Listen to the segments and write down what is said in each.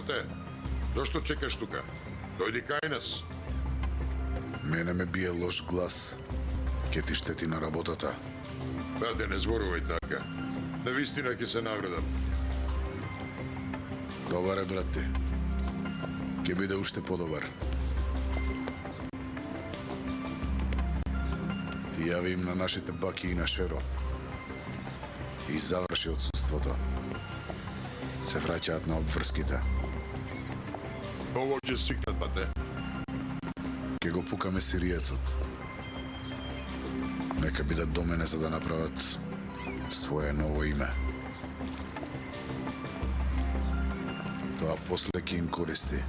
Бате, зашто чекаш тука? Дојди кај нас. Мене ме бие лош глас. Ке ти штети на работата. Бате, не зборувај така. На вистина ќе се навредам. Добар е, брат ти. Ке биде уште подобар. Ти јави им на нашите баки и на Шеро. И заврши отсутството. Се враќаат на обврските. Ово ќе свикнат, бате. Ке го пукаме сириецот. Нека бидат до мене за да направат свое ново име. Тоа после ќе им користи.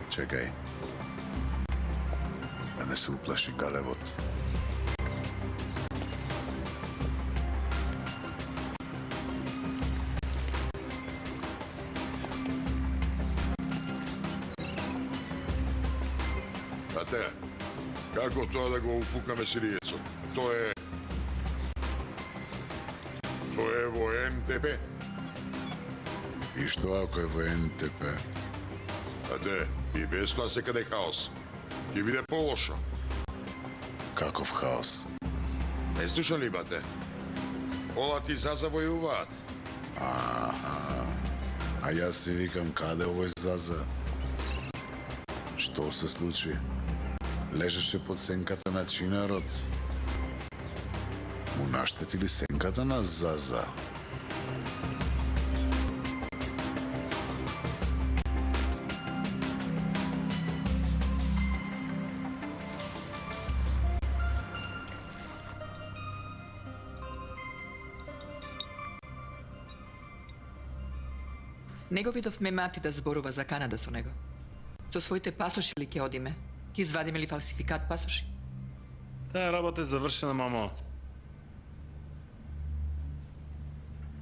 Чекај. Да не се уплаши галевот. Бате, како тоа да го упукаме сириецот? Тоа е во НТП. И што ако е во НТП? Бате, и без тоа секаде хаос. Ќе биде полошо. Каков хаос? Не слуша ли, бате? Ола ти зазавојуваат. А јас си викам каде овој Заза? Што се случи? Лежеше под сенката на чинарот. Му наштети ли сенката на Заза? Не го видовме мати да зборува за Канада со него. Со своите пасоши ли ќе одиме? Ќе извадиме ли фалсификат пасоши? Таа работа е завршена, мамо.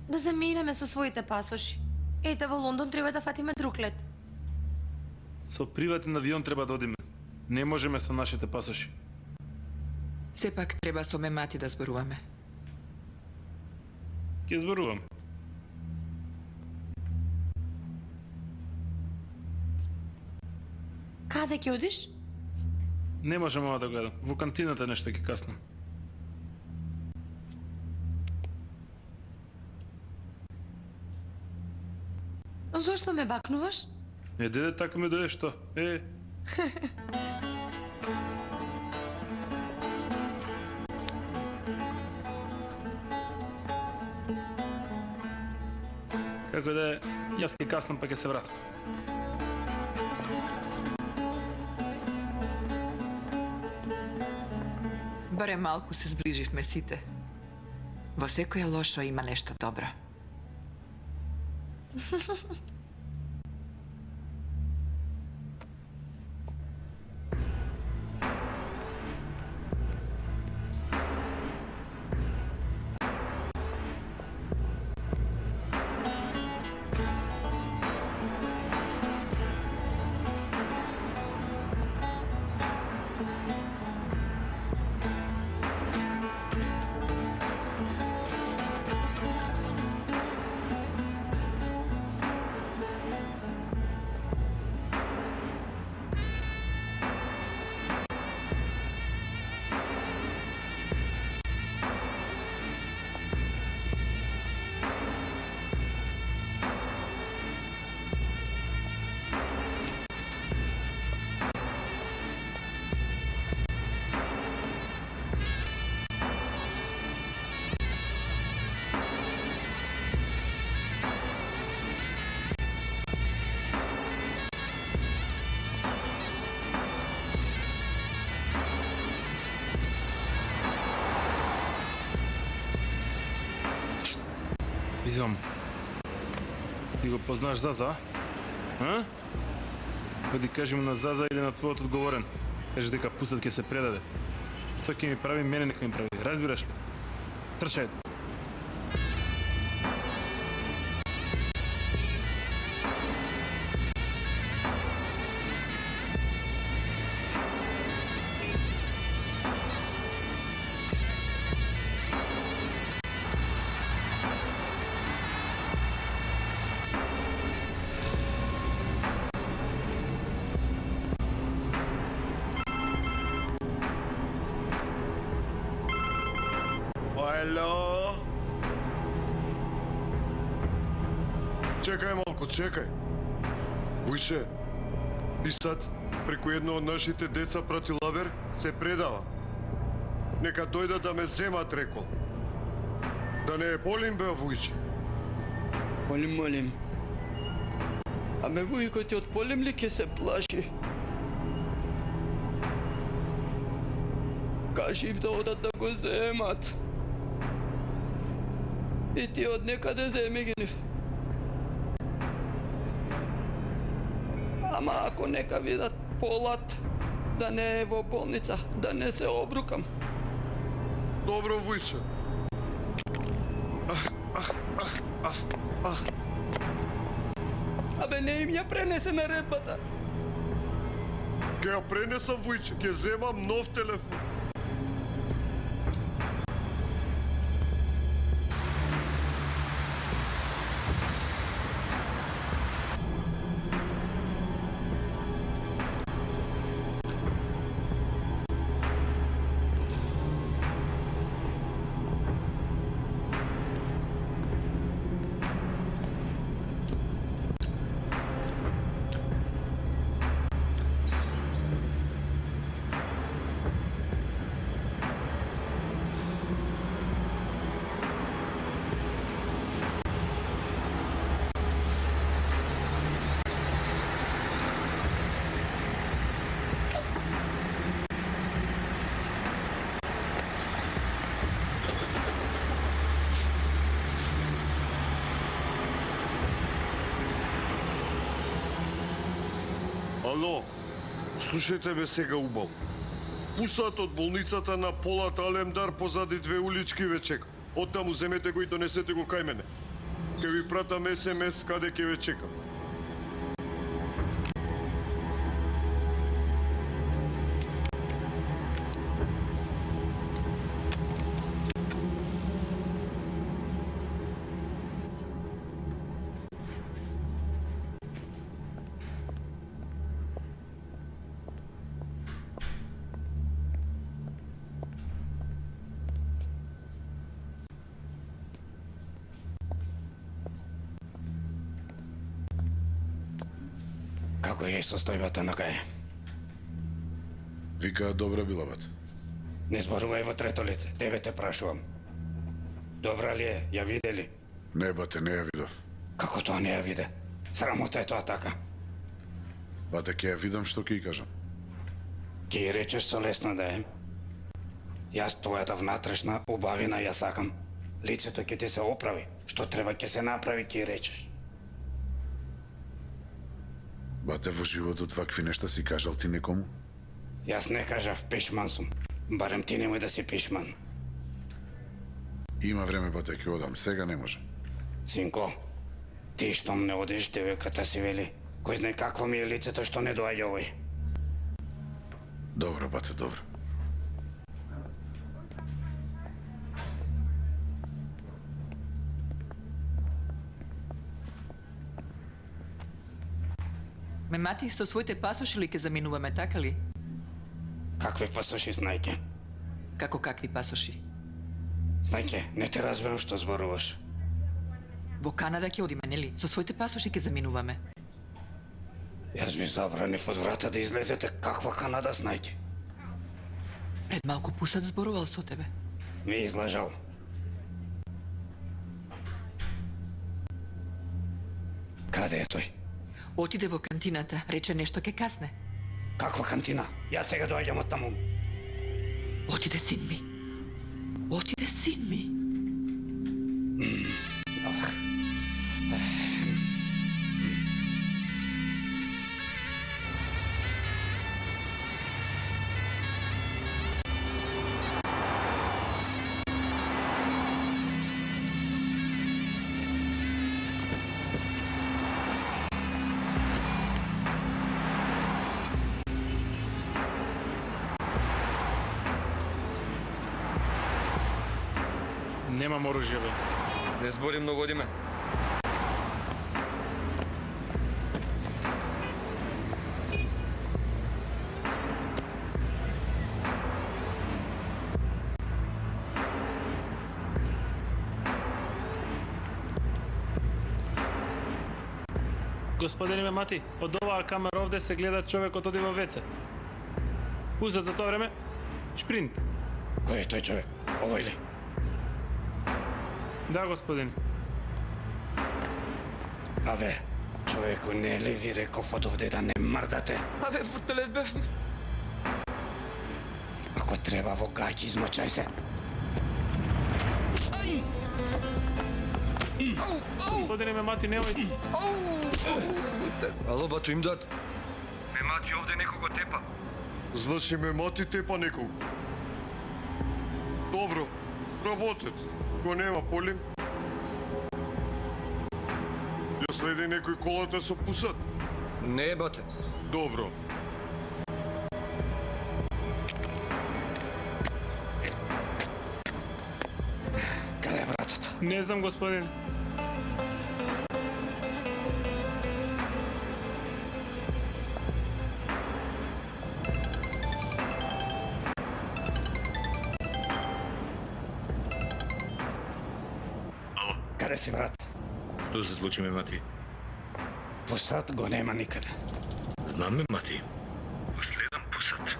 Да заминеме со своите пасоши. Ете, во Лондон треба да фатиме друг лет. Со приватен авион треба да одиме. Не можеме со нашите пасоши. Сепак треба со мати да зборуваме. Ќе зборувам. Каде ќе одиш? Не можам ова да гледам. Во кантината нешто ќе каснам. Зошто ме бакнуваш? Деде, така ми дојде што? Како да е, јас ќе каснам па ќе се вратам. Барем малку се зближивме сите. Во секоја лошо има нешто добро. Извам. Ти го познаш Заза? А? Оди кажи му на Заза или на твојот одговорен. Кажи дека пусат ќе се предаде. Што ќе ми прави, мене нека ми прави. Разбираш ли? Трчај. Ало? Чекај малку, чекај. Вујче, и сад, преку едно од нашите деца прати лабер, се предава. Нека дојдат да ме земат, рекол. Да не е полим, бе, Вујче. Молим, молим. Абе, вујко ти од полем ли ке се плаши? Кажи им да одат да го земат. И ти од некаде земи ги нив. Ама ако нека видат полат, да не е во болница, да не се обрукам. Добро, Вујче. Абе, не им ја пренесе наредбата. Ке ја пренесам, Вујче, ке земам нов телефон. Ало, слушајте ме сега убаво. Пусат од болницата на Полат Алемдар позади 2 улички ве чека. Оттаму земете го и донесете го кај мене. Ке ви пратам СМС каде ќе ве чекам. Како е состојбата на кај? Викаат добра била, бат. Не зборувај во трето лице, тебе те прашувам. Добра ли е, ја видели? Не, бате, не ја видов. Како тоа не ја виде? Срамота е тоа така. Бате, ќе ја видам што ќе ја кажам. Ке ја речеш со лесно да е. Јас твојата внатрешна убавина ја сакам. Лицето ќе ти се оправи. Што треба ќе се направи, ќе ја речеш. Бате, во животот вакви нешта си кажал ти некому? Јас не кажав пишман сум. Барем ти немој да си пишман. Има време, бате, ќе одам. Сега не можам. Синко, ти штом не одиш, девојката си вели. Кој знае какво ми е лицето што не доаѓа овој. Добро, бате, добро. Ме мати, со своите пасоши ли ке заминуваме, така ли? Какви пасоши, знајке? Како какви пасоши? Знајке, не те разберам што зборуваш. Во Канада ќе одиме, нели? Со своите пасоши ке заминуваме. Јас ви забранив од врата да излезете. Каква Канада, знајке? Пред малку Пусат зборувал со тебе. Ви излажал. Каде е тој? Отиде во кантината, рече нешто ке касне. Каква кантина? Јас сега доаѓам од таму. Отиде син ми. Отиде син ми. Немам оружје, бе. Не збори многу, одиме. Господине Мемати, од оваа камера овде се гледа човекот оди во веце. Пусат за тоа време, шпринт. Кој е тој човек? Овој ли? Да, господине. Абе, човеку, не ли ви реков од овде да не мрдате? Абе, во телет бевме. Ако треба во гаќи, измочај се. Господине Мемати, не ојте. Ало, бато, им дат. Мемати овде некого тепа. Значи Мемати тепа некого. Добро, работет. Го нема полим. Ја следи некој колата со пусат. Не, бате. Добро. Каде е братот? Не знам, господин. Каде си, брат? Што се случи, Мемати? Пусат го нема никаде. Знам, Мемати. Следам пусат.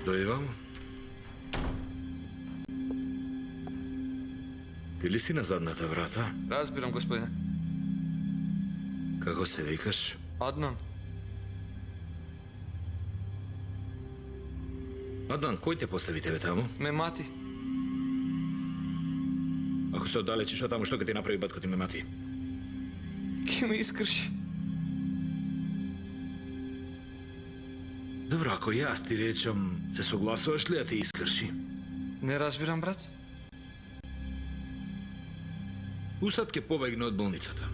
Дојди вамо. Ти ли си на задната врата? Разбирам, господине. Како се викаш? Аднан. Адан, кој те постави тебе таму? Мемати. Ако се оддалечиш од таму, што ќе ти направи батко ти, Мемати? Ке ме искрши. Добро, ако јас ти речам, се согласуваш ли да те искрши? Не разбирам, брат. Пусат ќе побегне од болницата.